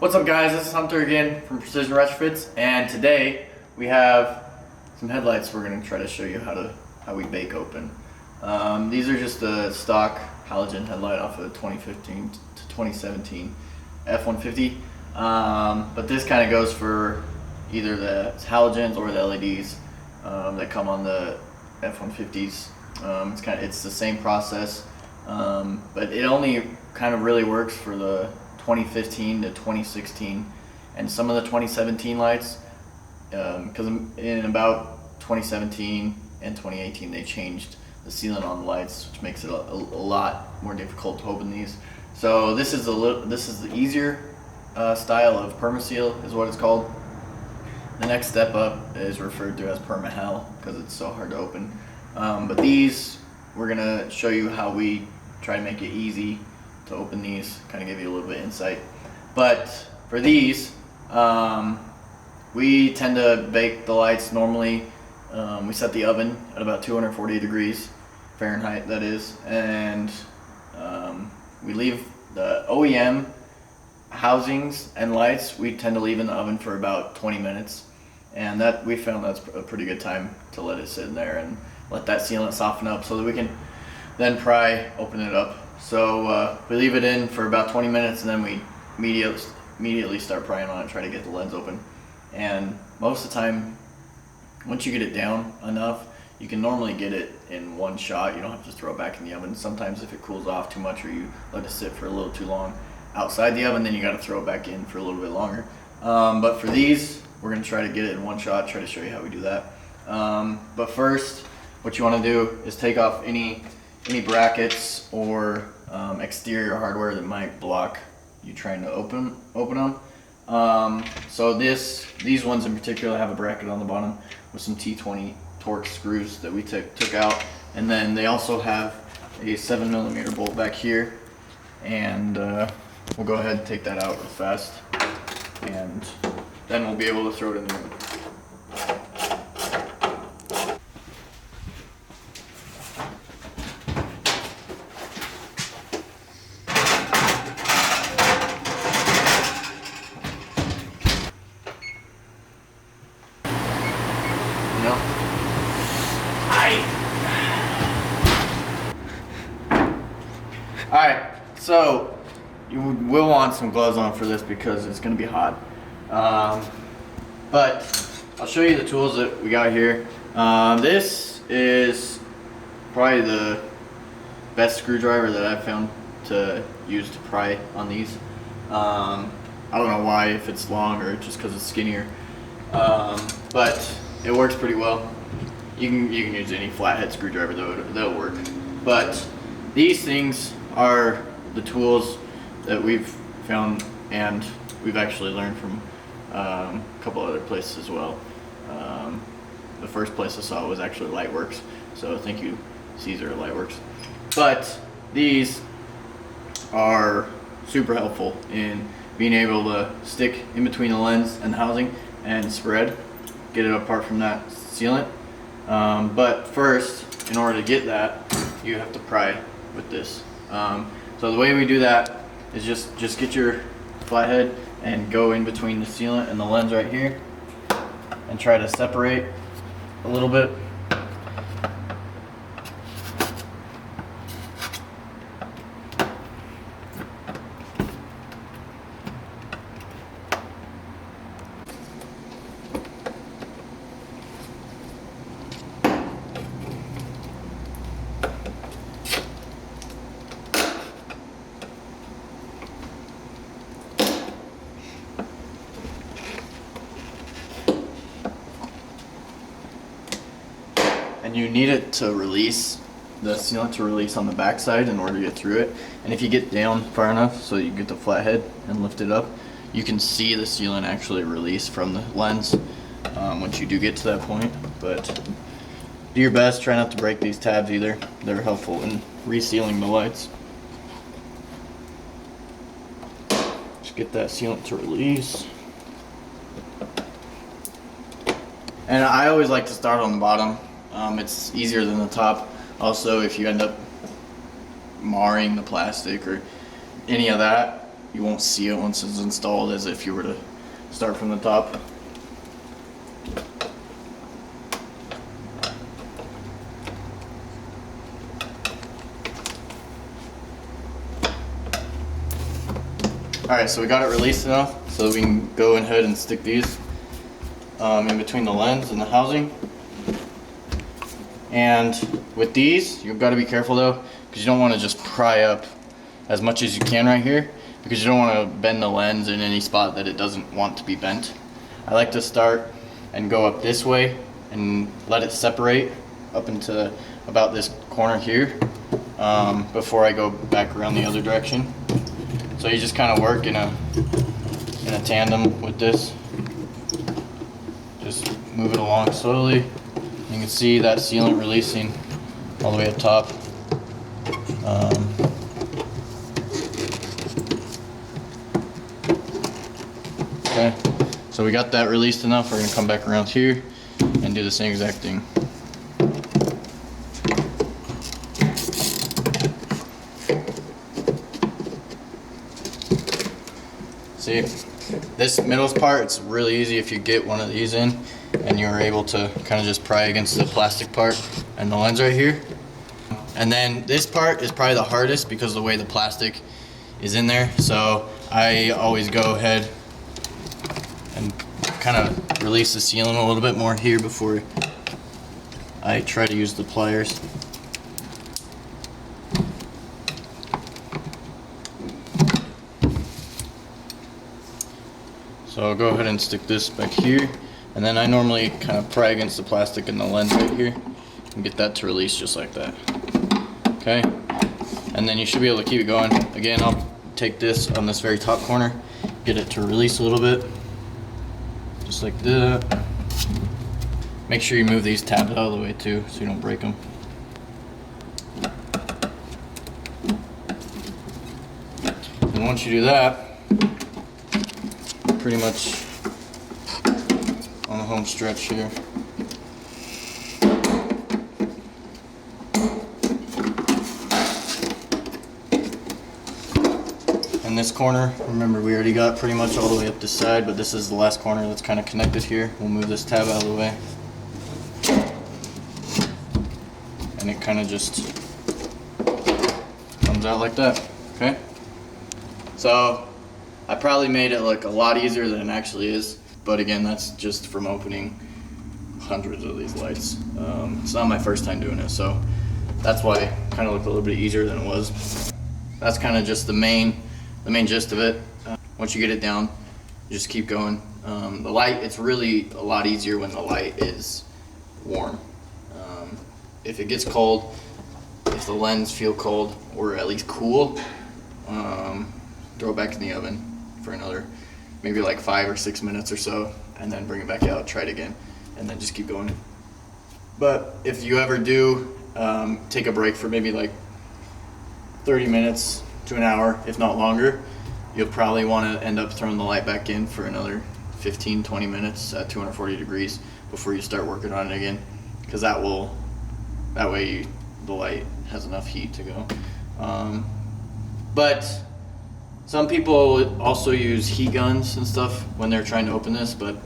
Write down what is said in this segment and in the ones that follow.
What's up guys, this is Hunter again from Precision Retrofits, and today we have some headlights we're going to try to show you how we bake open. These are just a stock halogen headlight off of 2015 to 2017 F-150, but this kind of goes for either the halogens or the LEDs that come on the F-150s. It's the same process, but it only kind of really works for the 2015 to 2016 and some of the 2017 lights, because in about 2017 and 2018 they changed the sealant on the lights, which makes it a lot more difficult to open these. So this is the easier style of permaseal is what it's called. The next step up is referred to as perma-hal because it's so hard to open. But these, we're gonna show you how we try to make it easy to open these, kind of give you a little bit of insight. But for these, we tend to bake the lights normally. We set the oven at about 240 degrees Fahrenheit, that is, and we leave the OEM housings and lights, we tend to leave in the oven for about 20 minutes, and that we found that's a pretty good time to let it sit in there and let that sealant soften up so that we can then pry, open it up. So we leave it in for about 20 minutes and then we immediately start prying on it, try to get the lens open. And most of the time, once you get it down enough, you can normally get it in one shot. You don't have to throw it back in the oven. Sometimes if it cools off too much or you let it sit for a little too long outside the oven, then you got to throw it back in for a little bit longer. But for these, we're going to try to get it in one shot, try to show you how we do that. But first, what you want to do is take off any brackets or exterior hardware that might block you trying to open them. So these ones in particular have a bracket on the bottom with some T20 Torx screws that we took out, and then they also have a 7mm bolt back here, and we'll go ahead and take that out real fast, and then we'll be able to throw it in the oven. Alright, so you will want some gloves on for this because it's going to be hot. But I'll show you the tools that we got here. This is probably the best screwdriver that I've found to use to pry on these. I don't know why, if it's long or just because it's skinnier, but it works pretty well. You can use any flathead screwdriver, that'll work. But these things are the tools that we've found, and we've actually learned from a couple other places as well. The first place I saw was actually Lightworks, so thank you Caesar at Lightworks. But these are super helpful in being able to stick in between the lens and the housing and spread, get it apart from that sealant. But first, in order to get that, you have to pry with this. So the way we do that is just get your flathead and go in between the sealant and the lens right here and try to separate a little bit. And you need it to release, the sealant to release on the backside in order to get through it. And if you get down far enough so you get the flathead and lift it up, you can see the sealant actually release from the lens once you do get to that point. But do your best, try not to break these tabs either. They're helpful in resealing the lights. Just get that sealant to release. And I always like to start on the bottom. It's easier than the top. Also, if you end up marring the plastic or any of that, you won't see it once it's installed as if you were to start from the top. Alright, so we got it released enough so that we can go ahead and stick these in between the lens and the housing. And with these, you've got to be careful though, because you don't want to just pry up as much as you can right here, because you don't want to bend the lens in any spot that it doesn't want to be bent. I like to start and go up this way and let it separate up into about this corner here before I go back around the other direction. So you just kind of work in a tandem with this. Just move it along slowly. You can see that sealant releasing all the way up top. Okay, so we got that released enough. We're going to come back around here and do the same exact thing. See, this middle part, it's really easy if you get one of these in and you're able to kind of just pry against the plastic part and the lens right here. And then this part is probably the hardest because of the way the plastic is in there. So I always go ahead and kind of release the sealant a little bit more here before I try to use the pliers. So I'll go ahead and stick this back here, and then I normally kind of pry against the plastic in the lens right here and get that to release just like that. Okay, and then you should be able to keep it going. Again, I'll take this on this very top corner, get it to release a little bit, just like that. Make sure you move these tabs out of the way too, so you don't break them. And once you do that, pretty much on the home stretch here. And this corner, remember we already got pretty much all the way up this side, but this is the last corner that's kind of connected here. We'll move this tab out of the way. And it kind of just comes out like that, okay? So I probably made it look a lot easier than it actually is, but again, that's just from opening hundreds of these lights. It's not my first time doing it, so that's why it kind of looked a little bit easier than it was. That's kind of just the main gist of it. Once you get it down, you just keep going. The light, it's really a lot easier when the light is warm. If it gets cold, if the lens feel cold or at least cool, throw it back in the oven for another maybe like 5 or 6 minutes or so, and then bring it back out, try it again, and then just keep going. But if you ever do take a break for maybe like 30 minutes to an hour, if not longer, you'll probably want to end up throwing the light back in for another 15-20 minutes at 240 degrees before you start working on it again, because that way the light has enough heat to go. But some people also use heat guns and stuff when they're trying to open this, but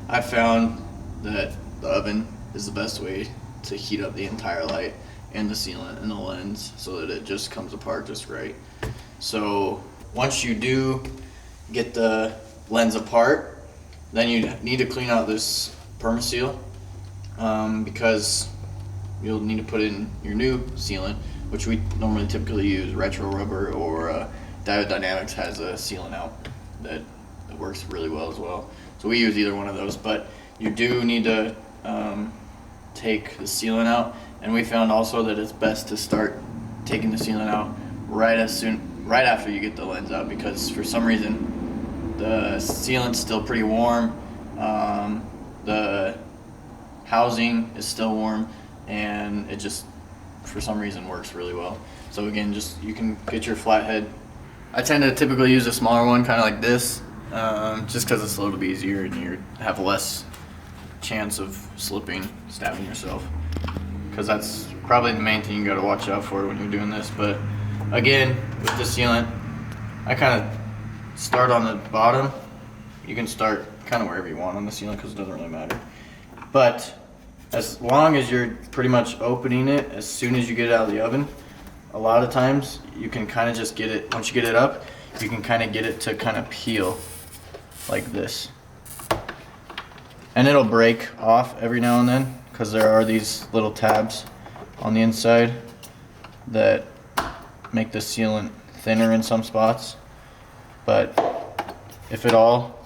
I found that the oven is the best way to heat up the entire light and the sealant and the lens so that it just comes apart just right. So once you do get the lens apart, then you need to clean out this permaseal because you'll need to put in your new sealant, which we normally typically use retro rubber, or Diode Dynamics has a sealant out that works really well as well. So we use either one of those, but you do need to take the sealant out, and we found also that it's best to start taking the sealant out right after you get the lens out, because for some reason the sealant's still pretty warm, the housing is still warm, and it just for some reason works really well. So again, just you can get your flathead. I tend to typically use a smaller one, kind of like this, just because it's a little bit easier and you have less chance of slipping, stabbing yourself, because that's probably the main thing you got to watch out for when you're doing this. But again, with the sealant, I kind of start on the bottom. You can start kind of wherever you want on the sealant because it doesn't really matter. But as long as you're pretty much opening it as soon as you get it out of the oven, a lot of times you can kind of just get it, once you get it up, you can kind of get it to kind of peel like this. And it'll break off every now and then because there are these little tabs on the inside that make the sealant thinner in some spots. But if at all,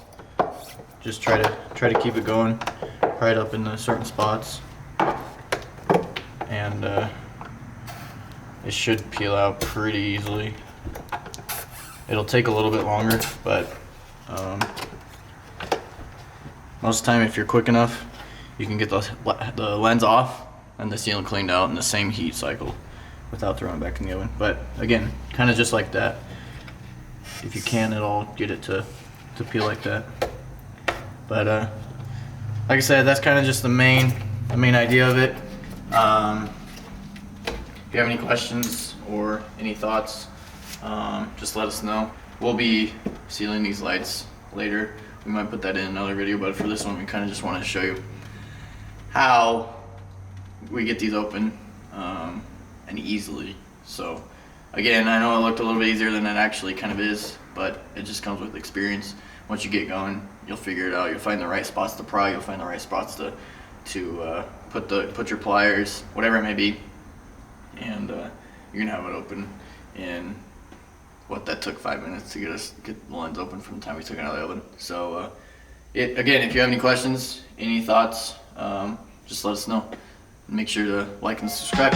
just try to keep it going right up in the certain spots, and it should peel out pretty easily. It'll take a little bit longer, but most of the time if you're quick enough, you can get the lens off and the sealant cleaned out in the same heat cycle without throwing it back in the oven. But again, kind of just like that. If you can at all, get it to peel like that. But like I said, that's kind of just the main idea of it. If you have any questions or any thoughts, just let us know. We'll be sealing these lights later. We might put that in another video, but for this one, we kind of just wanted to show you how we get these open and easily. So again, I know it looked a little bit easier than it actually kind of is, but it just comes with experience. Once you get going, you'll figure it out. You'll find the right spots to pry. You'll find the right spots to put your pliers, whatever it may be, and you're gonna have it open in what that took 5 minutes to get the lens open from the time we took it out of the oven. So again, if you have any questions, any thoughts, just let us know. Make sure to like and subscribe.